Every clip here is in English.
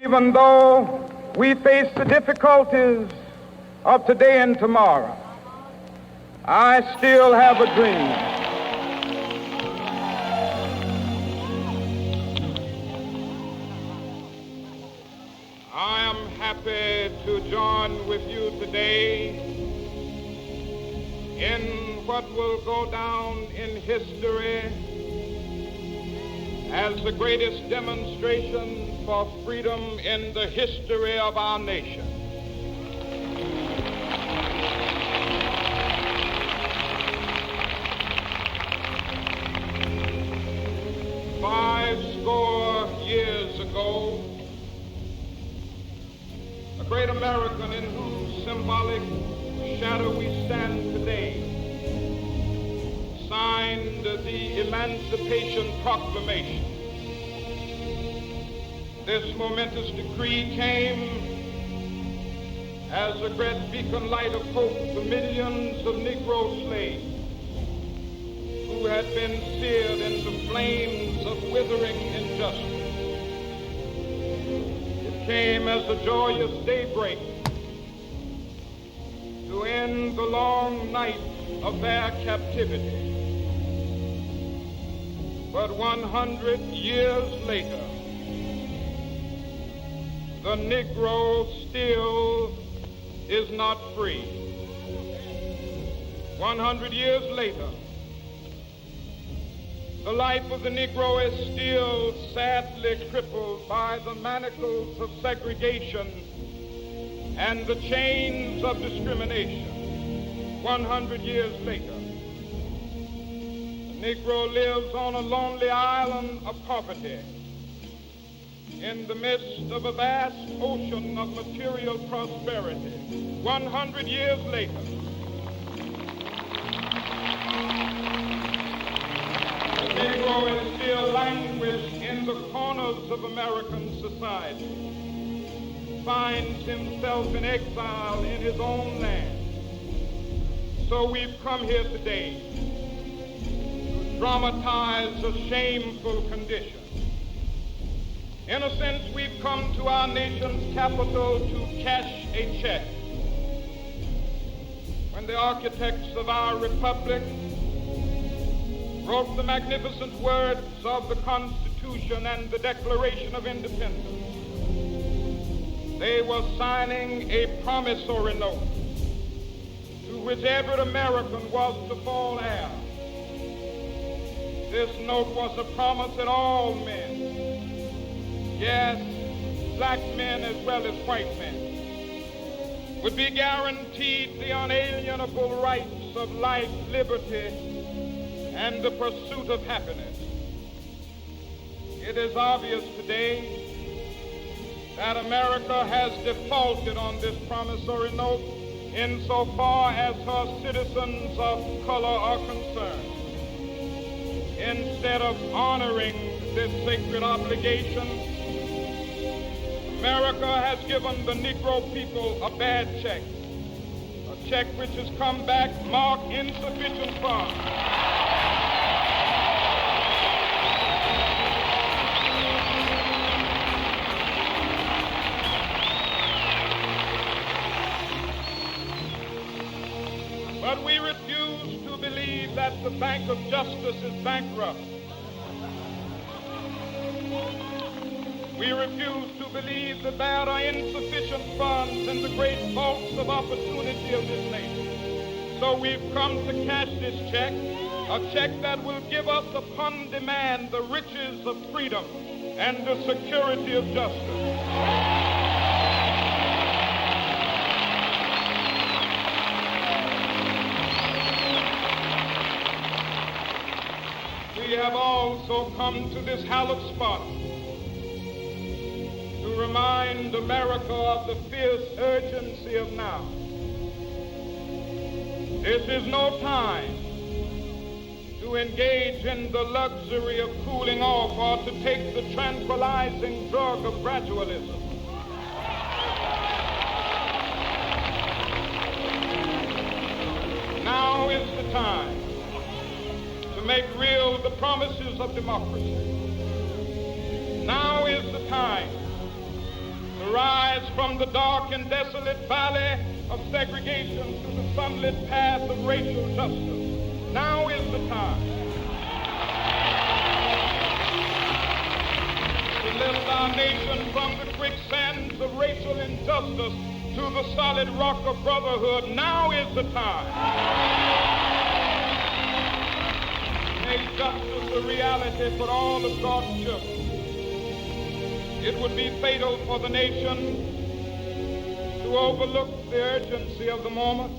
Even though we face the difficulties of today and tomorrow, I still have a dream. I am happy to join with you today in what will go down in history as the greatest demonstration for freedom in the history of our nation. Fourscore years ago, a great American in whose symbolic shadow we stand today signed the Emancipation Proclamation. This momentous decree came as a great beacon light of hope to millions of Negro slaves who had been seared in the flames of withering injustice. It came as a joyous daybreak to end the long night of their captivity. But 100 years later, the Negro still is not free. 100 years later, the life of the Negro is still sadly crippled by the manacles of segregation and the chains of discrimination. 100 years later, the Negro lives on a lonely island of poverty in the midst of a vast ocean of material prosperity. 100 years later, the Negro is still languished in the corners of American society, finds himself in exile in his own land. So we've come here today to dramatize a shameful condition. In a sense, we've come to our nation's capital to cash a check. When the architects of our republic wrote the magnificent words of the Constitution and the Declaration of Independence, they were signing a promissory note to which every American was to fall heir. This note was a promise that all men, yes, black men as well as white men, would be guaranteed the unalienable rights of life, liberty, and the pursuit of happiness. It is obvious today that America has defaulted on this promissory note insofar as her citizens of color are concerned. Instead of honoring this sacred obligation, America has given the Negro people a bad check, a check which has come back marked insufficient funds. But we refuse to believe that the Bank of Justice is bankrupt. We refuse to believe that there are insufficient funds in the great vaults of opportunity of this nation. So we've come to cash this check, a check that will give us upon demand the riches of freedom and the security of justice. We have also come to this hallowed spot to remind America of the fierce urgency of now. This is no time to engage in the luxury of cooling off or to take the tranquilizing drug of gradualism. Now is the time to make real the promises of democracy. Now is the time from the dark and desolate valley of segregation to the sunlit path of racial justice. Now is the time to lift our nation from the quicksands of racial injustice to the solid rock of brotherhood. Now is the time. Make justice a reality for all of God's children. It would be fatal for the nation to overlook the urgency of the moment.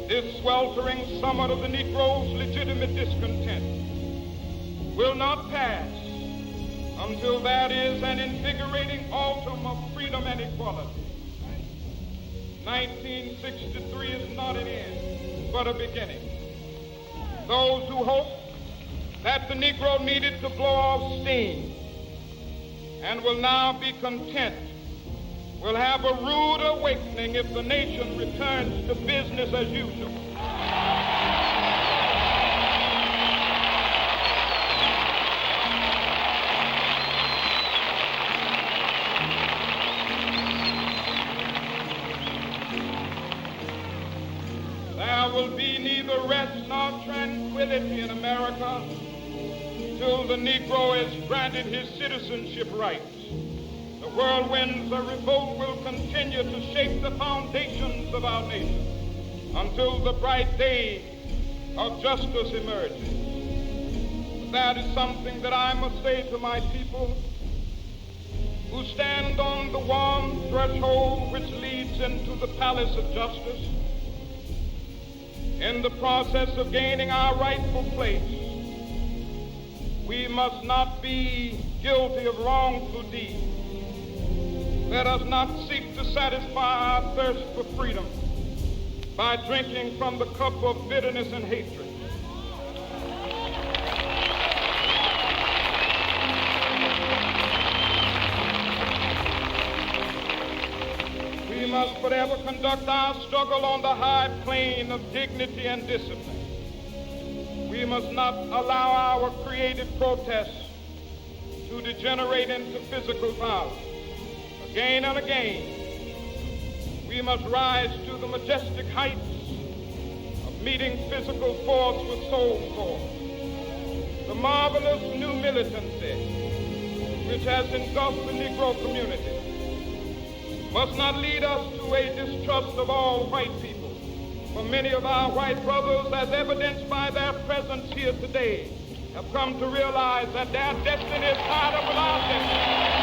This sweltering summit of the Negro's legitimate discontent will not pass until there is an invigorating autumn of freedom and equality. 1963 is not an end, but a beginning. Those who hope that the Negro needed to blow off steam and will now be content will have a rude awakening if the nation returns to business as usual. There will be neither rest nor tranquility in America till the Negro is granted his citizenship rights. The whirlwinds of revolt will continue to shake the foundations of our nation until the bright day of justice emerges. But that is something that I must say to my people who stand on the warm threshold which leads into the palace of justice. In the process of gaining our rightful place, we must not be guilty of wrongful deeds. Let us not seek to satisfy our thirst for freedom by drinking from the cup of bitterness and hatred. We must forever conduct our struggle on the high plane of dignity and discipline. We must not allow our creative protests to degenerate into physical violence. Again and again, we must rise to the majestic heights of meeting physical force with soul force. The marvelous new militancy which has engulfed the Negro community must not lead us to a distrust of all white people. For many of our white brothers, as evidenced by their presence here today, have come to realize that their destiny is tied up with our destiny.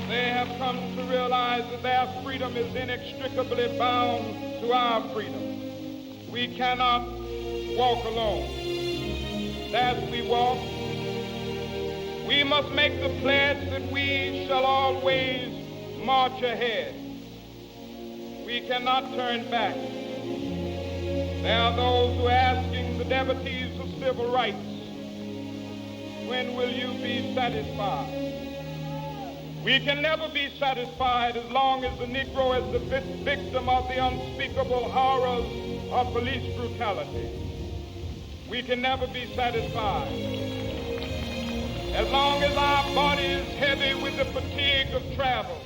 They have come to realize that their freedom is inextricably bound to our freedom. We cannot walk alone. As we walk, we must make the pledge that we shall always march ahead. We cannot turn back. There are those who are asking the devotees of civil rights, when will you be satisfied? We can never be satisfied as long as the Negro is the victim of the unspeakable horrors of police brutality. We can never be satisfied as long as our body is heavy with the fatigue of travel,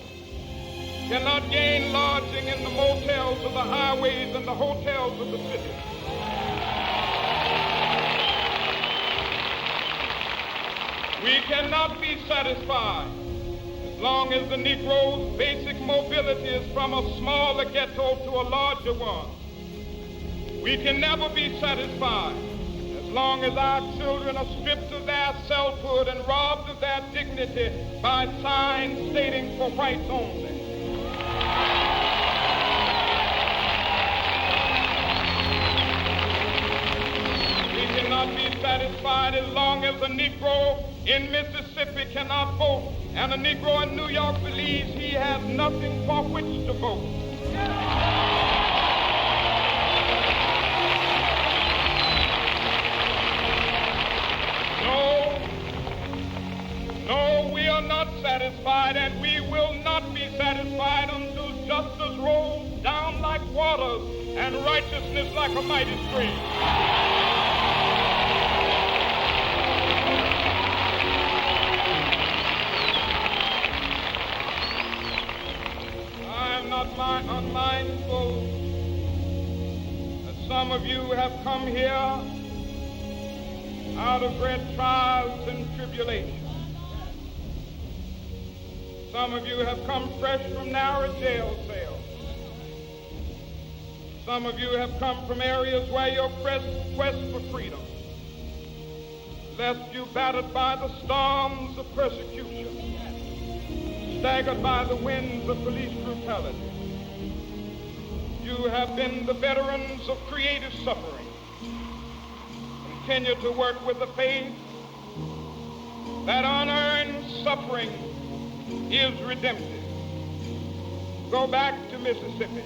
cannot gain lodging in the motels of the highways and the hotels of the city. We cannot be satisfied as long as the Negro's basic mobility is from a smaller ghetto to a larger one. We can never be satisfied as long as our children are stripped of their selfhood and robbed of their dignity by signs stating for whites only. We cannot be satisfied as long as a Negro in Mississippi cannot vote and a Negro in New York believes he has nothing for which to vote. No, we are not satisfied, and we will not be satisfied until justice rolls down like waters and righteousness like a mighty stream. I am not unmindful that some of you have come here out of great trials and tribulations. Some of you have come fresh from narrow jail cells. Some of you have come from areas where your quest for freedom left you battered by the storms of persecution, staggered by the winds of police brutality. You have been the veterans of creative suffering. Continue to work with the faith that unearned suffering is redemptive. Go back to Mississippi.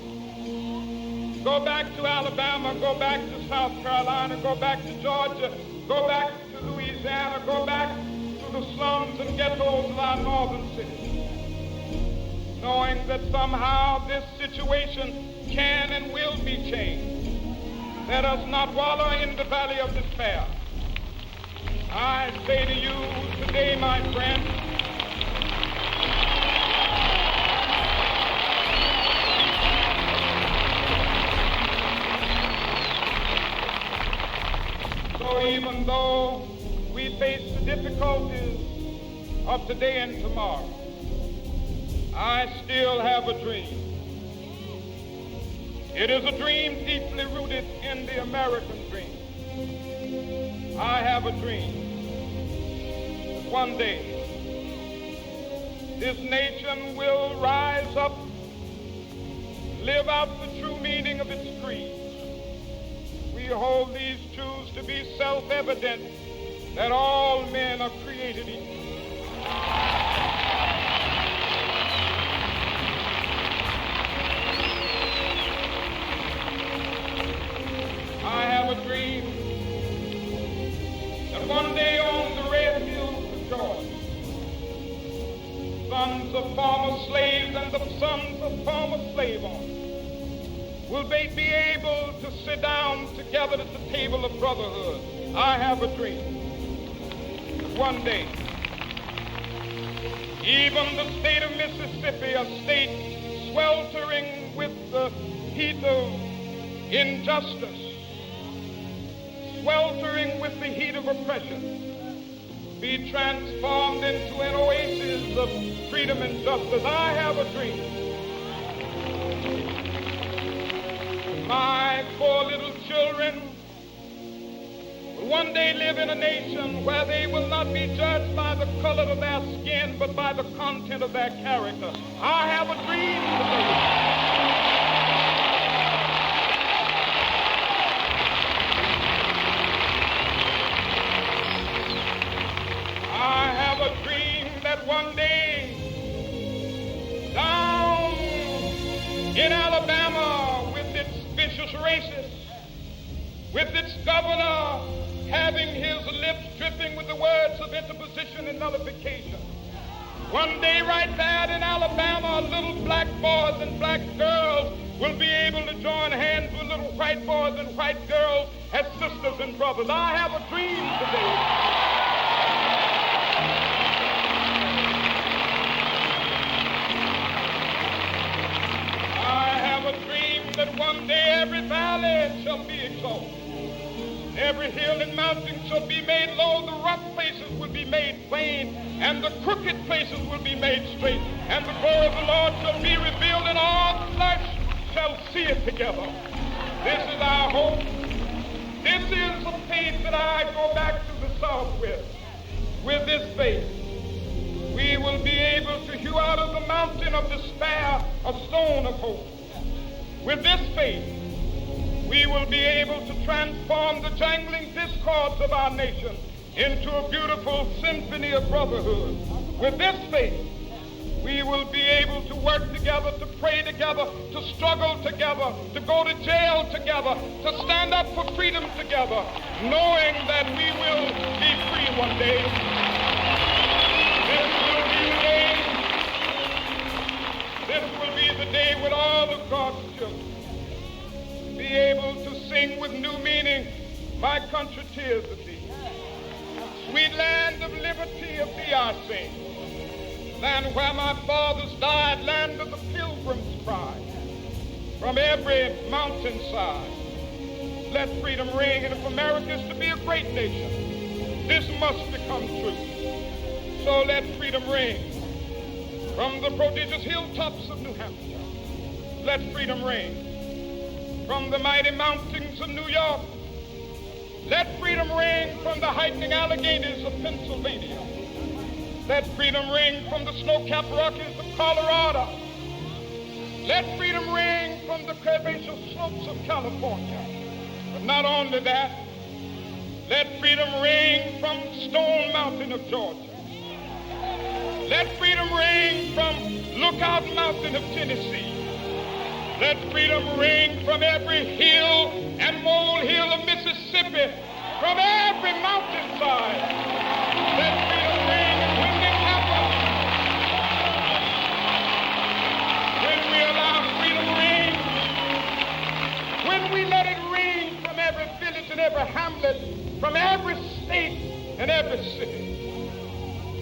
Go back to Alabama. Go back to South Carolina. Go back to Georgia. Go back to Louisiana. Go back to the slums and ghettos of our northern cities, knowing that somehow this situation can and will be changed. Let us not wallow in the valley of despair. I say to you today, my friends, so even though we face the difficulties of today and tomorrow, I still have a dream. It is a dream deeply rooted in the American dream. I have a dream that one day this nation will rise up, live out the true meaning of its creed. We hold these truths to be self-evident, that all men are created equal. I have a dream that one day on the red hills of Georgia, sons of former slaves and the sons of former slave owners will be able to sit down together at the table of brotherhood. I have a dream that one day, even the state of Mississippi, a state sweltering with the heat of injustice, sweltering with the heat of oppression, be transformed into an oasis of freedom and justice. I have a dream. My poor little children will one day live in a nation where they will not be judged by the color of their skin, but by the content of their character. I have a dream today. I have a dream that one day down in Alabama, with its vicious racists, with its governor having his lips dripping with the words of interposition and nullification, one day right there in Alabama, little black boys and black girls will be able to join hands with little white boys and white girls as sisters and brothers. I have a dream today. That one day every valley shall be exalted, every hill and mountain shall be made low, the rough places will be made plain, and the crooked places will be made straight, and the glory of the Lord shall be revealed, and all flesh shall see it together. This is our hope. This is the faith that I go back to the South with. With this faith, we will be able to hew out of the mountain of despair a stone of hope. With this faith, we will be able to transform the jangling discords of our nation into a beautiful symphony of brotherhood. With this faith, we will be able to work together, to pray together, to struggle together, to go to jail together, to stand up for freedom together, knowing that we will be free one day. This will be the day. This will be the day with all of God's children ring with new meaning. My country, tears of thee. Sweet land of liberty, of thee I sing. Land where my fathers died, land of the pilgrim's pride. From every mountainside, let freedom ring. And if America is to be a great nation, this must become true. So let freedom ring. From the prodigious hilltops of New Hampshire, let freedom ring. From the mighty mountains of New York, let freedom ring. From the heightening Alleghenies of Pennsylvania, let freedom ring. From the snow-capped Rockies of Colorado, let freedom ring. From the curvaceous slopes of California. But not only that, let freedom ring from Stone Mountain of Georgia. Let freedom ring from Lookout Mountain of Tennessee. Let freedom ring from every hill and molehill of Mississippi, from every mountainside. Let freedom ring. And when it happens, when we allow freedom ring, when we let it ring from every village and every hamlet, from every state and every city,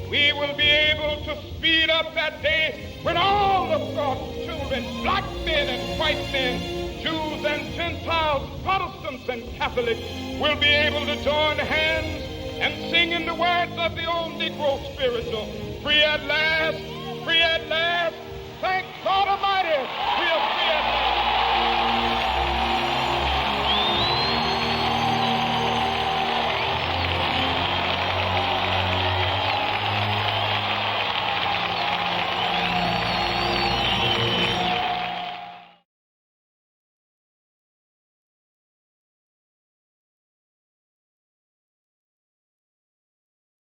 we will be able to speed up that day when all of God's children, black men and white men, Jews and Gentiles, Protestants and Catholics, will be able to join hands and sing in the words of the old Negro spiritual, free at last, thank God Almighty, free